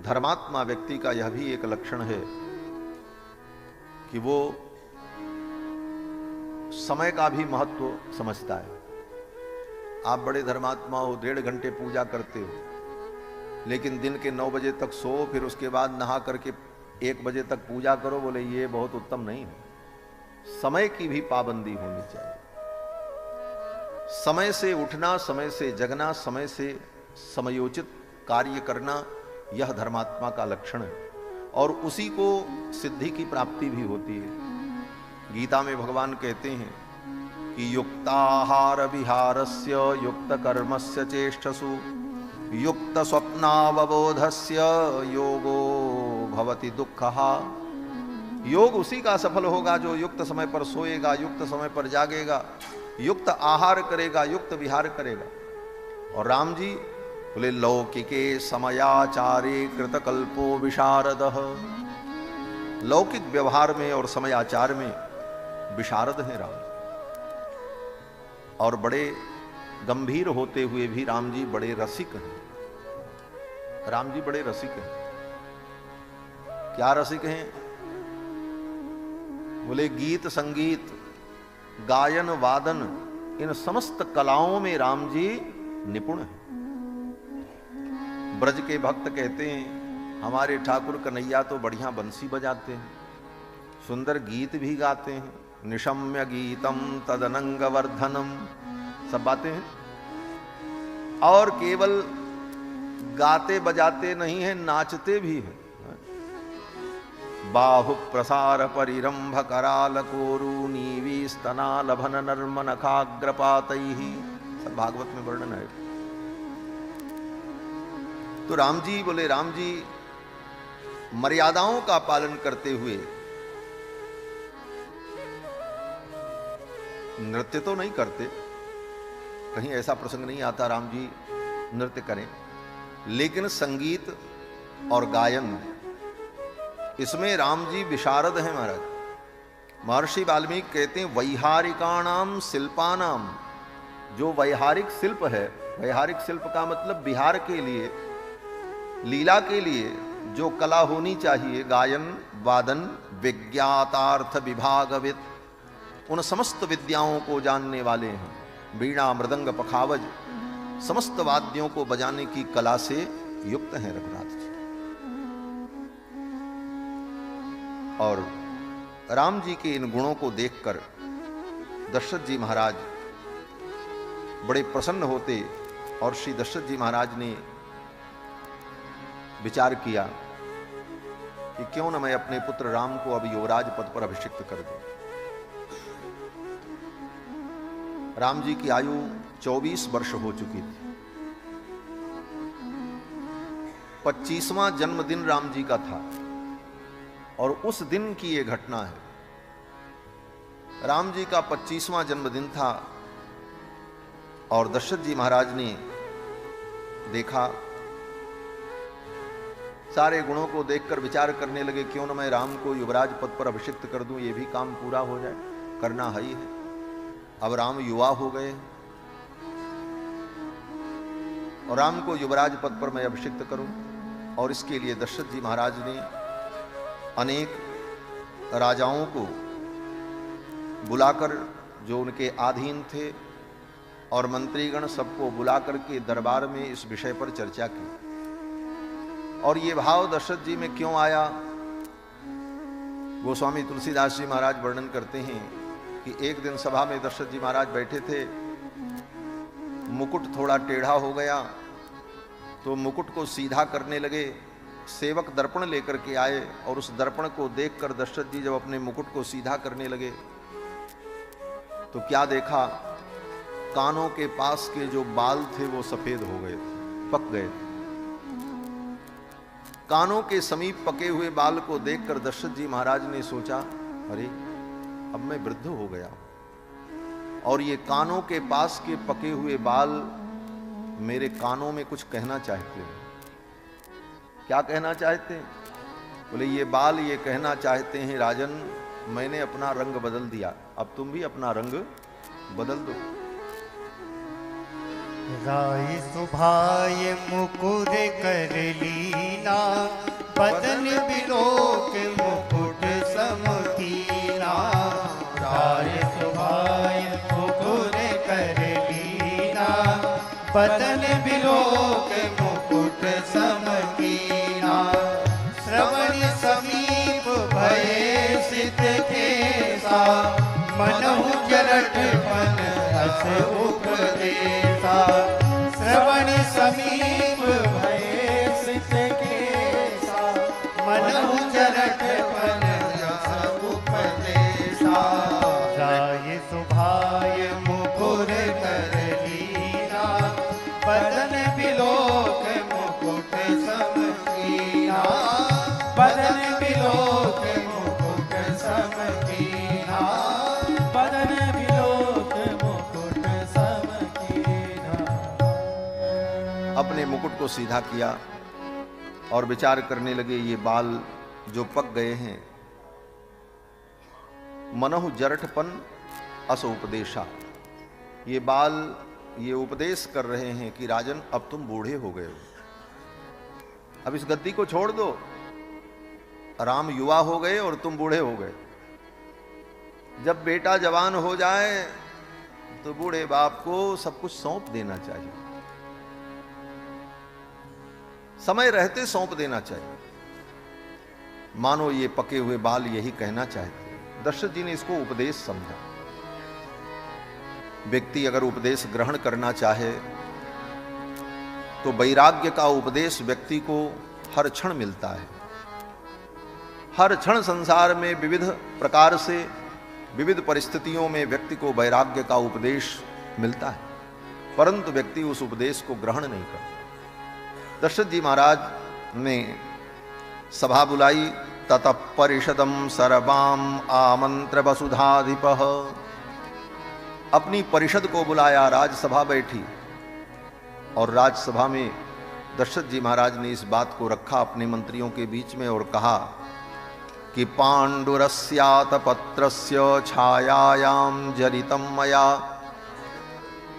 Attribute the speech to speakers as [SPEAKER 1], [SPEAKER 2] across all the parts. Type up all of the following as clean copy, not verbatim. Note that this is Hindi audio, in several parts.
[SPEAKER 1] धर्मात्मा व्यक्ति का यह भी एक लक्षण है कि वो समय का भी महत्व समझता है। आप बड़े धर्मात्मा हो, 1.5 घंटे पूजा करते हो, लेकिन दिन के 9 बजे तक सो, फिर उसके बाद नहा करके 1 बजे तक पूजा करो, बोले ये बहुत उत्तम नहीं है। समय की भी पाबंदी होनी चाहिए। समय से उठना, समय से जगना, समय से समयोचित कार्य करना, यह धर्मात्मा का लक्षण है और उसी को सिद्धि की प्राप्ति भी होती है। गीता में भगवान कहते हैं कि युक्ताहार विहारस्य युक्त कर्मस्य चेष्टसु युक्त स्वप्नावबोधस्य योगो भवति दुःखः। योग उसी का सफल होगा जो युक्त समय पर सोएगा, युक्त समय पर जागेगा, युक्त आहार करेगा, युक्त विहार करेगा। और राम जी बोले लौकिके समयाचारे कृतकल्पो विशारदः। लौकिक व्यवहार में और समयाचार में विशारद हैं राम। और बड़े गंभीर होते हुए भी राम जी बड़े रसिक हैं। राम जी बड़े रसिक हैं। क्या रसिक हैं? बोले गीत संगीत गायन वादन इन समस्त कलाओं में राम जी निपुण हैं। ब्रज के भक्त कहते हैं हमारे ठाकुर कन्हैया तो बढ़िया बंसी बजाते हैं, सुंदर गीत भी गाते हैं, निशम्य गीतम तदनंग वर्धनम, सब बातें हैं। और केवल गाते बजाते नहीं हैं, नाचते भी हैं। बाहु प्रसार परिरंभ कराल कोरु नीवी स्तना लभन नर्म नखाग्रपातैहि, सब भागवत में वर्णन है। तो राम जी बोले, राम जी मर्यादाओं का पालन करते हुए नृत्य तो नहीं करते, कहीं ऐसा प्रसंग नहीं आता राम जी नृत्य करें, लेकिन संगीत और गायन इसमें राम जी विशारद हैं महाराज। महर्षि वाल्मीकि कहते हैं वैहारिकाणाम शिल्पानाम, जो वैहारिक शिल्प है, वैहारिक शिल्प का मतलब बिहार के लिए, लीला के लिए जो कला होनी चाहिए, गायन वादन विज्ञातार्थ विभागविद, उन समस्त विद्याओं को जानने वाले हैं। वीणा मृदंग पखावज समस्त वाद्यों को बजाने की कला से युक्त हैं रघुनाथ जी। और राम जी के इन गुणों को देखकर दशरथ जी महाराज बड़े प्रसन्न होते और श्री दशरथ जी महाराज ने विचार किया कि क्यों न मैं अपने पुत्र राम को अब युवराज पद पर अभिषिक्त कर दूं। राम जी की आयु 24 वर्ष हो चुकी थी। 25वां जन्मदिन राम जी का था और उस दिन की यह घटना है। राम जी का 25वां जन्मदिन था और दशरथ जी महाराज ने देखा, सारे गुणों को देखकर विचार करने लगे क्यों न मैं राम को युवराज पद पर अभिषिक्त कर दूं, ये भी काम पूरा हो जाए, करना ही है। अब राम युवा हो गए और राम को युवराज पद पर मैं अभिषिक्त करूं। और इसके लिए दशरथ जी महाराज ने अनेक राजाओं को बुलाकर, जो उनके अधीन थे, और मंत्रीगण सबको बुलाकर के दरबार में इस विषय पर चर्चा की। और ये भाव दशरथ जी में क्यों आया, गोस्वामी तुलसीदास जी महाराज वर्णन करते हैं कि एक दिन सभा में दशरथ जी महाराज बैठे थे, मुकुट थोड़ा टेढ़ा हो गया तो मुकुट को सीधा करने लगे। सेवक दर्पण लेकर के आए और उस दर्पण को देखकर दशरथ जी जब अपने मुकुट को सीधा करने लगे तो क्या देखा, कानों के पास के जो बाल थे वो सफेद हो गए, पक गए। कानों के समीप पके हुए बाल को देखकर दशरथ जी महाराज ने सोचा, अरे अब मैं वृद्ध हो गया और ये कानों के पास के पके हुए बाल मेरे कानों में कुछ कहना चाहते हैं। क्या कहना चाहते हैं? बोले ये बाल ये कहना चाहते हैं, राजन मैंने अपना रंग बदल दिया, अब तुम भी अपना रंग बदल दो।
[SPEAKER 2] राय सुभाय मुकुर कर लीना बदन बिलोक मुकुट समकीना, श्रवण समीप भये सिद्ध केसा, मनहु जरठ मन रस उपदेसा, श्रवण समीप भये सिद्ध केसा, मनहु जरठ मन रस उपदेसा, जाय सुभाय मुकुर कर लीना, बदन बिलोक मुकुट समकीना, बदन बिलोक मुकुट समकीना, बदन बिलोक मुकुट समकीना।
[SPEAKER 1] अपने मुकुट को सीधा किया और विचार करने लगे, ये बाल जो पक गए हैं, मनहु जरठपन अस उपदेशा, ये बाल ये उपदेश कर रहे हैं कि राजन अब तुम बूढ़े हो गए हो, अब इस गद्दी को छोड़ दो। राम युवा हो गए और तुम बूढ़े हो गए। जब बेटा जवान हो जाए तो बूढ़े बाप को सब कुछ सौंप देना चाहिए, समय रहते सौंप देना चाहिए। मानो ये पके हुए बाल यही कहना चाहते। दशरथ जी ने इसको उपदेश समझा। व्यक्ति अगर उपदेश ग्रहण करना चाहे तो वैराग्य का उपदेश व्यक्ति को हर क्षण मिलता है। हर क्षण संसार में विविध प्रकार से विविध परिस्थितियों में व्यक्ति को वैराग्य का उपदेश मिलता है, परंतु व्यक्ति उस उपदेश को ग्रहण नहीं करता। दशरथ जी महाराज ने सभा बुलाई। ततः परिषदम सर्वाम आमंत्र वसुधाधिपः, अपनी परिषद को बुलाया, राजसभा बैठी और राजसभा में दशरथ जी महाराज ने इस बात को रखा अपने मंत्रियों के बीच में और कहा कि पांडुरस्यात पत्रस्य छायायाम जरितम मया,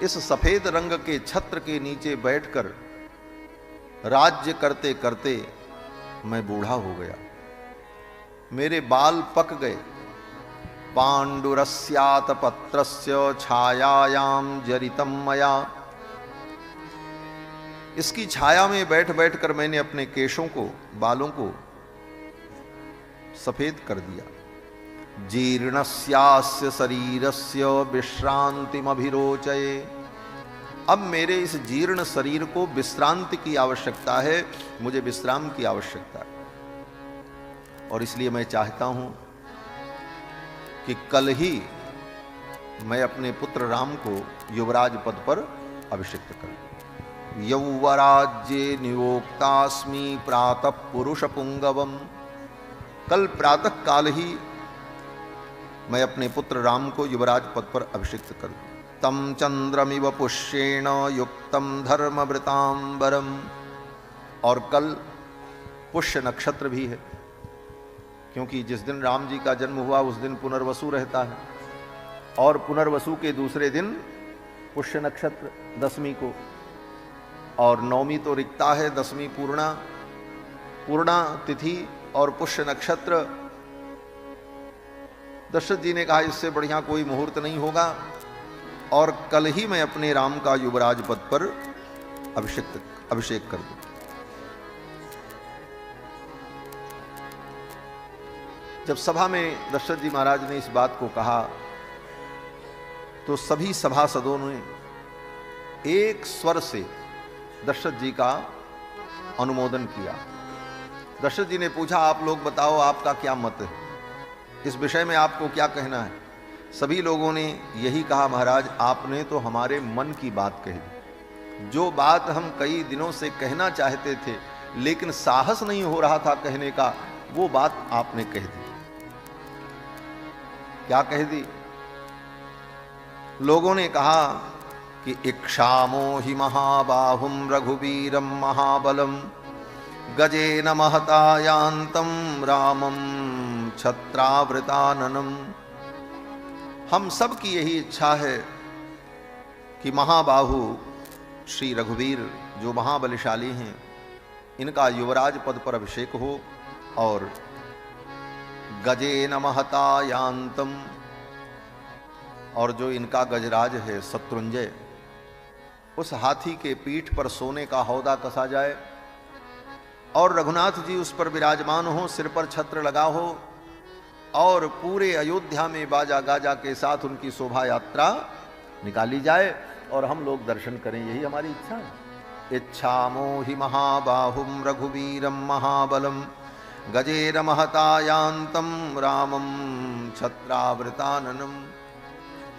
[SPEAKER 1] इस सफेद रंग के छत्र के नीचे बैठकर राज्य करते करते मैं बूढ़ा हो गया, मेरे बाल पक गए। पांडुरस्यात पत्रस्य छायायाम जरितम मया, इसकी छाया में बैठ बैठ कर मैंने अपने केशों को, बालों को सफेद कर दिया। जीर्णस्यास्य शरीरस्य विश्रांतिमभिरोचये, अब मेरे इस जीर्ण शरीर को विश्रांति की आवश्यकता है, मुझे विश्राम की आवश्यकता है। और इसलिए मैं चाहता हूं कि कल ही मैं अपने पुत्र राम को युवराज पद पर अभिषिक्त करूं। यौवराज्ये नियोक्तास्मि प्रातः पुरुष पुंगवम, कल प्रातः काल ही मैं अपने पुत्र राम को युवराज पद पर अभिषिक्त करूं। तम चंद्रमिव पुष्येण युक्तम धर्मवृतांबरम, और कल पुष्य नक्षत्र भी है, क्योंकि जिस दिन राम जी का जन्म हुआ उस दिन पुनर्वसु रहता है, और पुनर्वसु के दूसरे दिन पुष्य नक्षत्र दसवीं को, और नवमी तो रिक्ता है, दसवीं पूर्णा तिथि और पुष्य नक्षत्र। दशरथ जी ने कहा इससे बढ़िया कोई मुहूर्त नहीं होगा, और कल ही मैं अपने राम का युवराज पद पर अभिषेक कर दूं। जब सभा में दशरथ जी महाराज ने इस बात को कहा तो सभी सभासदों ने एक स्वर से दशरथ जी का अनुमोदन किया। दशरथ जी ने पूछा, आप लोग बताओ आपका क्या मत है, इस विषय में आपको क्या कहना है? सभी लोगों ने यही कहा, महाराज आपने तो हमारे मन की बात कह दी, जो बात हम कई दिनों से कहना चाहते थे लेकिन साहस नहीं हो रहा था कहने का, वो बात आपने कह दी। क्या कह दी? लोगों ने कहा कि इक्षामो हि महाबाहुम रघुवीरम महाबलम गजेन महता यान्तम रामम छत्रावृताननम। हम सब की यही इच्छा है कि महाबाहु श्री रघुवीर जो महाबलशाली हैं, इनका युवराज पद पर अभिषेक हो, और गजेन महता यान्तम, और जो इनका गजराज है शत्रुंजय, उस हाथी के पीठ पर सोने का हौदा कसा जाए और रघुनाथ जी उस पर विराजमान हो, सिर पर छत्र लगा हो और पूरे अयोध्या में बाजा गाजा के साथ उनकी शोभा यात्रा निकाली जाए और हम लोग दर्शन करें। यही हमारी इच्छा है। इच्छामो हि महाबाहुम रघुवीरम महाबलम गजेर महतायांतम रामम छत्रावृताननम।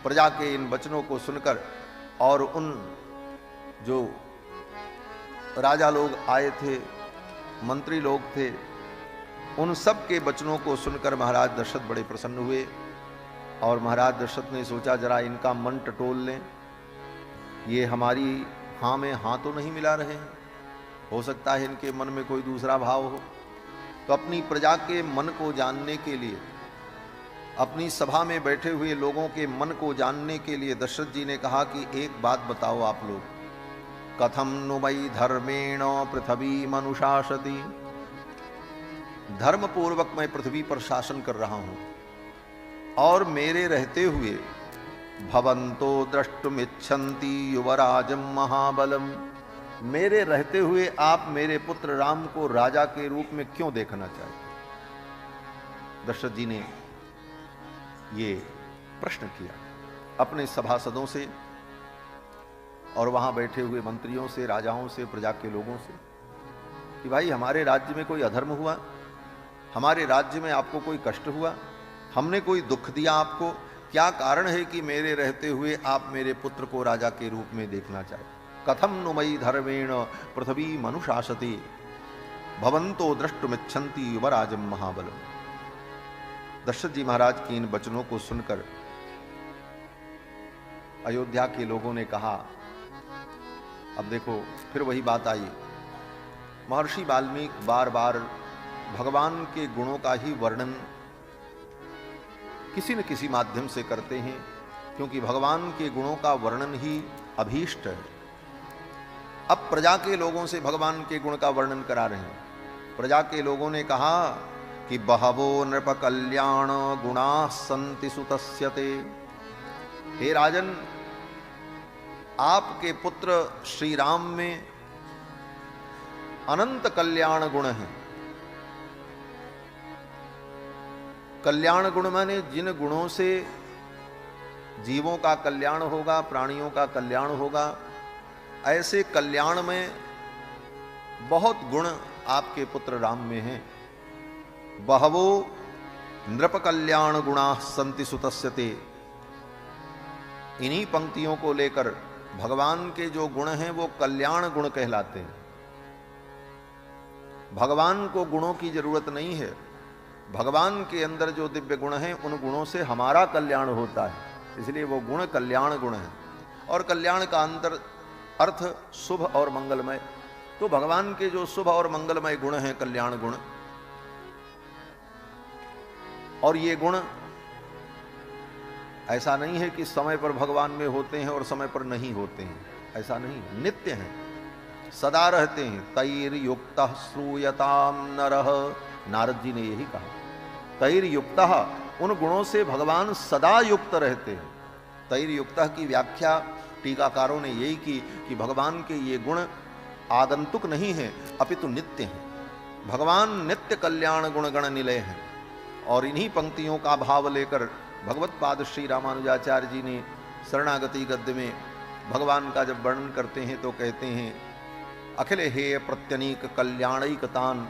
[SPEAKER 1] प्रजा के इन वचनों को सुनकर और उन जो राजा लोग आए थे, मंत्री लोग थे, उन सब के वचनों को सुनकर महाराज दशरथ बड़े प्रसन्न हुए और महाराज दशरथ ने सोचा जरा इनका मन टटोल लें, ये हमारी हाँ में हाँ तो नहीं मिला रहे हैं, हो सकता है इनके मन में कोई दूसरा भाव हो। तो अपनी प्रजा के मन को जानने के लिए, अपनी सभा में बैठे हुए लोगों के मन को जानने के लिए दशरथ जी ने कहा कि एक बात बताओ आप लोग, कथम नु मयि धर्मेण पृथ्वी मनुशासति। धर्म पूर्वक मैं पृथ्वी पर शासन कर रहा हूं और मेरे रहते हुए भवंतो द्रष्टुमिच्छन्ति युवराजम महाबलम, मेरे रहते हुए आप मेरे पुत्र राम को राजा के रूप में क्यों देखना चाहते। दशरथ जी ने ये प्रश्न किया अपने सभासदों से और वहां बैठे हुए मंत्रियों से, राजाओं से, प्रजा के लोगों से कि भाई हमारे राज्य में कोई अधर्म हुआ, हमारे राज्य में आपको कोई कष्ट हुआ, हमने कोई दुख दिया आपको, क्या कारण है कि मेरे रहते हुए आप मेरे पुत्र को राजा के रूप में देखना चाहते। कथम नु मयि धर्मेण पृथ्वी मनुशासति भवंतो द्रष्टुमिच्छन्ति युवराजम महाबलम। दशरथ जी महाराज की इन वचनों को सुनकर अयोध्या के लोगों ने कहा, अब देखो फिर वही बात आई। महर्षि वाल्मीकि बार बार भगवान के गुणों का ही वर्णन किसी न किसी माध्यम से करते हैं, क्योंकि भगवान के गुणों का वर्णन ही अभीष्ट है। अब प्रजा के लोगों से भगवान के गुण का वर्णन करा रहे हैं। प्रजा के लोगों ने कहा कि बहवो नृप कल्याण गुणा संति सुतस्यते। हे राजन, आपके पुत्र श्री राम में अनंत कल्याण गुण हैं। कल्याण गुण माने जिन गुणों से जीवों का कल्याण होगा, प्राणियों का कल्याण होगा, ऐसे कल्याण में बहुत गुण आपके पुत्र राम में हैं। बहवो नृप कल्याण गुणा संति सुतस्यते। इन्हीं पंक्तियों को लेकर भगवान के जो गुण हैं वो कल्याण गुण कहलाते हैं। भगवान को गुणों की जरूरत नहीं है, भगवान के अंदर जो दिव्य गुण हैं उन गुणों से हमारा कल्याण होता है, इसलिए वो गुण कल्याण गुण है। और कल्याण का अंतर अर्थ शुभ और मंगलमय, तो भगवान के जो शुभ और मंगलमय गुण हैं कल्याण गुण, और ये गुण ऐसा नहीं है कि समय पर भगवान में होते हैं और समय पर नहीं होते हैं, ऐसा नहीं, नित्य हैं, सदा रहते हैं। तैर युक्त श्रूयताम नरः, नारद जी ने यही कहा। तैर युक्त, उन गुणों से भगवान सदा युक्त रहते हैं। तैर युक्त की व्याख्या टीकाकारों ने यही की कि भगवान के ये गुण आगंतुक नहीं है अपितु नित्य हैं। भगवान नित्य कल्याण गुण गण निलय हैं। और इन्हीं पंक्तियों का भाव लेकर भगवत पाद श्री रामानुजाचार्य जी ने शरणागति गद्य में भगवान का जब वर्णन करते हैं तो कहते हैं, अखिल हेय प्रत्यनीक कल्याणैकतान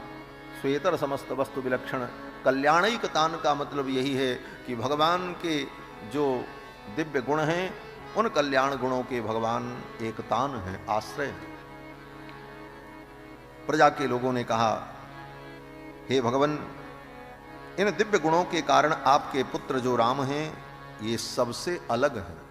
[SPEAKER 1] श्वेतर समस्त वस्तु विलक्षण। कल्याणैकतान का मतलब यही है कि भगवान के जो दिव्य गुण हैं उन कल्याण गुणों के भगवान एकतान हैं, आश्रय हैं। प्रजा के लोगों ने कहा, हे भगवान, इन दिव्य गुणों के कारण आपके पुत्र जो राम हैं ये सबसे अलग हैं।